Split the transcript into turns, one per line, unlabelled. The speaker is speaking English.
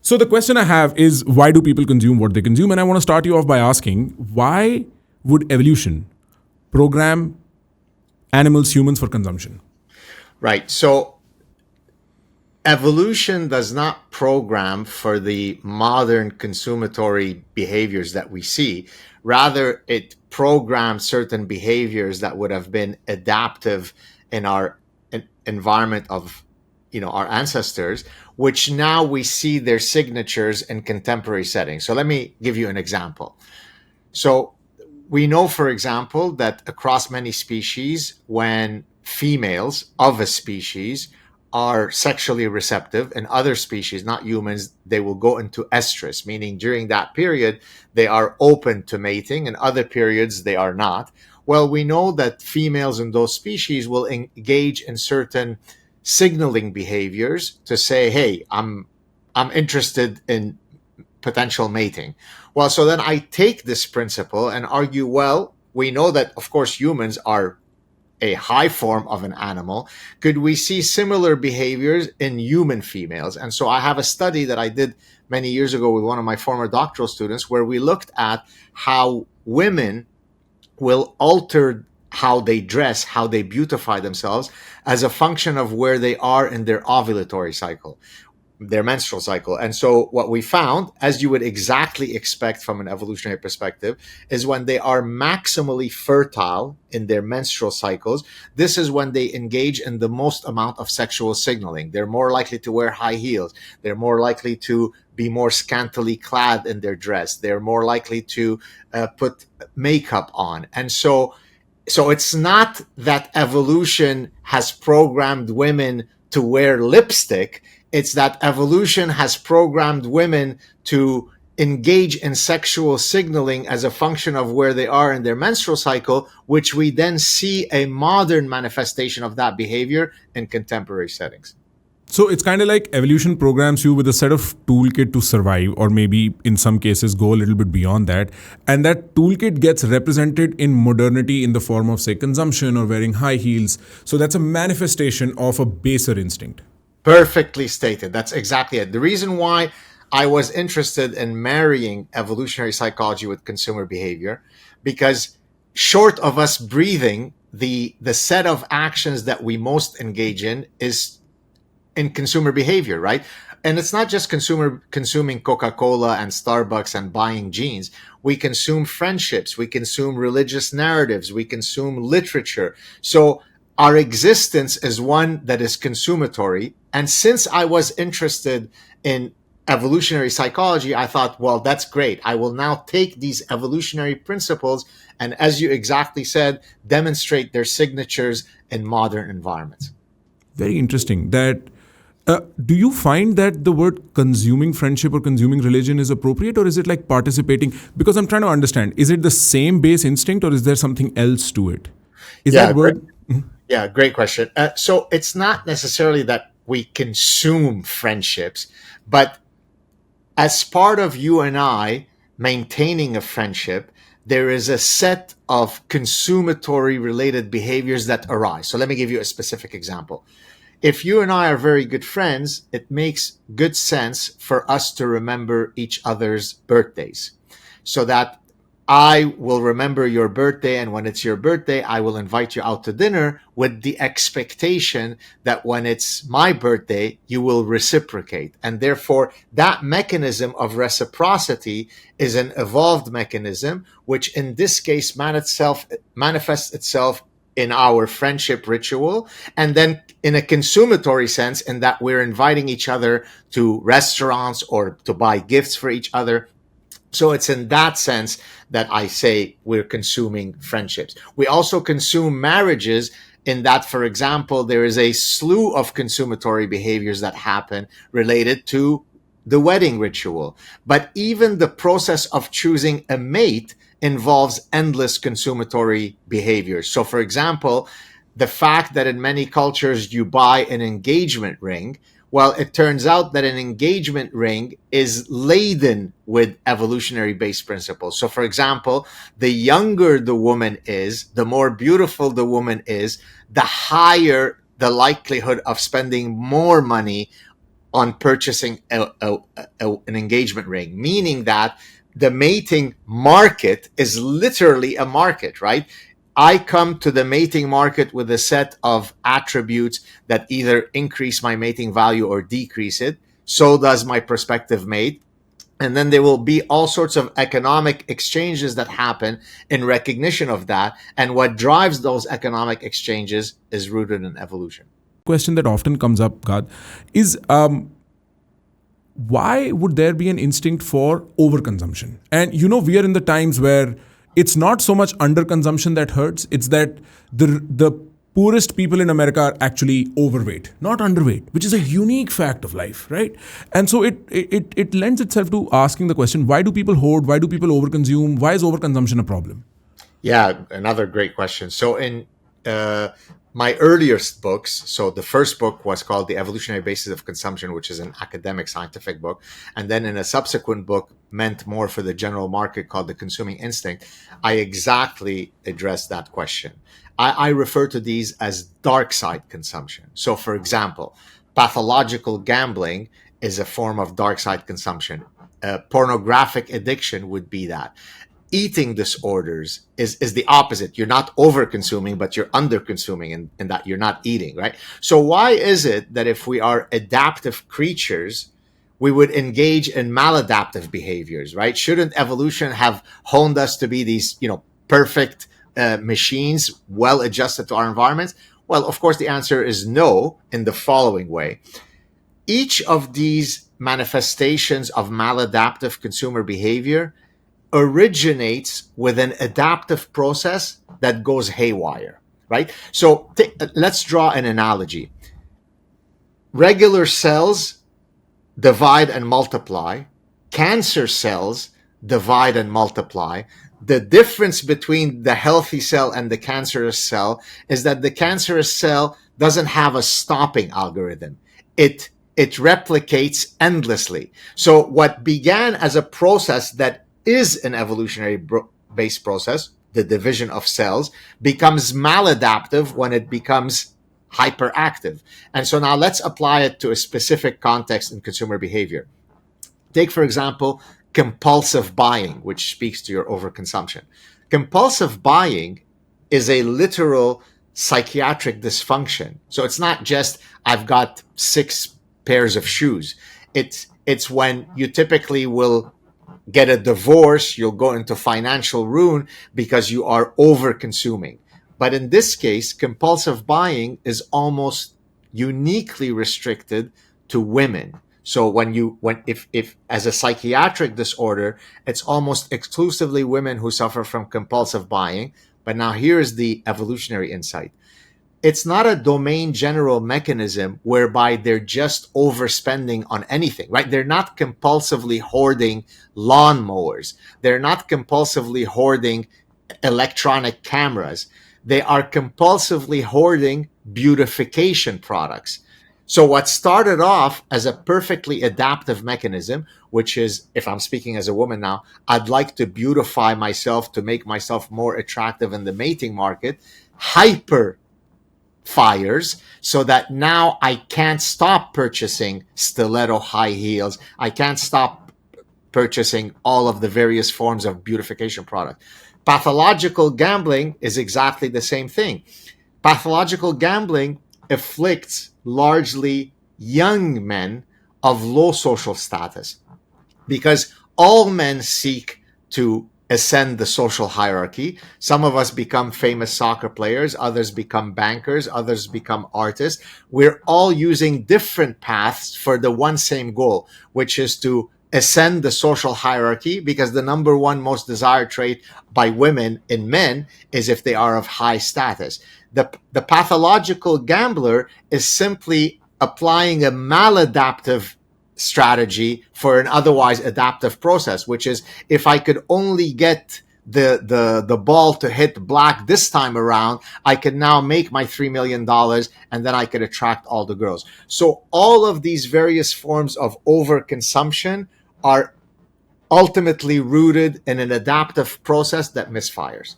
So the question I have is, why do people consume what they consume? And I want to start you off by asking, why would evolution program animals, humans for consumption?
Right. So evolution does not program for the modern consumatory behaviors that we see. Rather, it programs certain behaviors that would have been adaptive in our environment of our ancestors, which now we see their signatures in contemporary settings. So let me give you an example. So we know, for example, that across many species, when females of a species are sexually receptive, in other species, not humans, they will go into estrus, meaning during that period, they are open to mating, and other periods, they are not. Well, we know that females in those species will engage in certain signaling behaviors to say, hey, I'm interested in potential mating. Well, so then I take this principle and argue, well, we know that, of course, humans are a high form of an animal. Could we see similar behaviors in human females? And so I have a study that I did many years ago with one of my former doctoral students where we looked at how women will alter how they dress, how they beautify themselves as a function of where they are in their ovulatory cycle, their menstrual cycle. And so what we found, as you would exactly expect from an evolutionary perspective, is when they are maximally fertile in their menstrual cycles, this is when they engage in the most amount of sexual signaling. They're more likely to wear high heels. They're more likely to be more scantily clad in their dress. They're more likely to put makeup on. And so it's not that evolution has programmed women to wear lipstick. It's that evolution has programmed women to engage in sexual signaling as a function of where they are in their menstrual cycle, which we then see a modern manifestation of that behavior in contemporary settings.
So it's kind of like evolution programs you with a set of toolkit to survive, or maybe in some cases go a little bit beyond that. And that toolkit gets represented in modernity in the form of, say, consumption or wearing high heels. So that's a manifestation of a baser instinct.
Perfectly stated. That's exactly it. The reason why I was interested in marrying evolutionary psychology with consumer behavior, because short of us breathing, the set of actions that we most engage in is in consumer behavior, right? And it's not just consuming Coca-Cola and Starbucks and buying jeans. We consume friendships, we consume religious narratives, we consume literature. So our existence is one that is consumatory. And since I was interested in evolutionary psychology, I thought, well, that's great. I will now take these evolutionary principles and, as you exactly said, demonstrate their signatures in modern environments.
Very interesting. Do you find that the word consuming friendship or consuming religion is appropriate, or is it like participating? Because I'm trying to understand, is it the same base instinct, or is there something else to it? Is
Yeah,
that word?
yeah, great question. So it's not necessarily that we consume friendships, but as part of you and I maintaining a friendship, there is a set of consumatory related behaviors that arise. So let me give you a specific example. If you and I are very good friends, it makes good sense for us to remember each other's birthdays so that I will remember your birthday. And when it's your birthday, I will invite you out to dinner with the expectation that when it's my birthday, you will reciprocate. And therefore, that mechanism of reciprocity is an evolved mechanism, which in this case manifests itself in our friendship ritual, and then in a consumatory sense, in that we're inviting each other to restaurants or to buy gifts for each other. So it's in that sense that I say we're consuming friendships. We also consume marriages in that, for example, there is a slew of consumatory behaviors that happen related to the wedding ritual. But even the process of choosing a mate involves endless consumatory behaviors. So, for example, the fact that in many cultures you buy an engagement ring, well, it turns out that an engagement ring is laden with evolutionary based principles. So, for example, the younger the woman is, the more beautiful the woman is, the higher the likelihood of spending more money on purchasing an engagement ring, meaning that the mating market is literally a market, right? I come to the mating market with a set of attributes that either increase my mating value or decrease it. So does my prospective mate. And then there will be all sorts of economic exchanges that happen in recognition of that. And what drives those economic exchanges is rooted in evolution.
Question that often comes up, God, is why would there be an instinct for overconsumption? And we are in the times where it's not so much underconsumption that hurts, it's that the poorest people in America are actually overweight, not underweight, which is a unique fact of life, right? And so it lends itself to asking the question, why do people hoard? Why do people overconsume? Why is overconsumption a problem?
Yeah, another great question. So in my earliest books, so the first book was called The Evolutionary Basis of Consumption, which is an academic scientific book. And then in a subsequent book, meant more for the general market, called The Consuming Instinct, I exactly addressed that question. I refer to these as dark side consumption. So for example, pathological gambling is a form of dark side consumption. Pornographic addiction would be that. Eating disorders is the opposite. You're not over consuming, but you're under consuming in that you're not eating, right? So why is it that if we are adaptive creatures, we would engage in maladaptive behaviors, right? Shouldn't evolution have honed us to be these, perfect machines, well adjusted to our environments? Well, of course, the answer is no, in the following way. Each of these manifestations of maladaptive consumer behavior originates with an adaptive process that goes haywire, right? So let's draw an analogy. Regular cells divide and multiply. Cancer cells divide and multiply. The difference between the healthy cell and the cancerous cell is that the cancerous cell doesn't have a stopping algorithm. It replicates endlessly. So what began as a process that is an evolutionary based process, the division of cells, becomes maladaptive when it becomes hyperactive. And so now let's apply it to a specific context in consumer behavior. Take, for example, compulsive buying, which speaks to your overconsumption. Compulsive buying is a literal psychiatric dysfunction. So it's not just, I've got 6 pairs of shoes. It's when you typically will get a divorce, you'll go into financial ruin because you are over consuming. But in this case, compulsive buying is almost uniquely restricted to women. So if as a psychiatric disorder, it's almost exclusively women who suffer from compulsive buying. But now here's the evolutionary insight. It's not a domain general mechanism whereby they're just overspending on anything, right? They're not compulsively hoarding lawnmowers. They're not compulsively hoarding electronic cameras. They are compulsively hoarding beautification products. So what started off as a perfectly adaptive mechanism, which is, if I'm speaking as a woman now, I'd like to beautify myself to make myself more attractive in the mating market, hyper fires, so that now I can't stop purchasing stiletto high heels. I can't stop purchasing all of the various forms of beautification product. Pathological gambling is exactly the same thing. Pathological gambling afflicts largely young men of low social status because all men seek to ascend the social hierarchy. Some of us become famous soccer players, others become bankers, others become artists. We're all using different paths for the one same goal, which is to ascend the social hierarchy, because the number one most desired trait by women in men is if they are of high status. The pathological gambler is simply applying a maladaptive strategy for an otherwise adaptive process, which is, if I could only get the ball to hit black this time around, I can now make my $3 million and then I could attract all the girls. So all of these various forms of overconsumption are ultimately rooted in an adaptive process that misfires.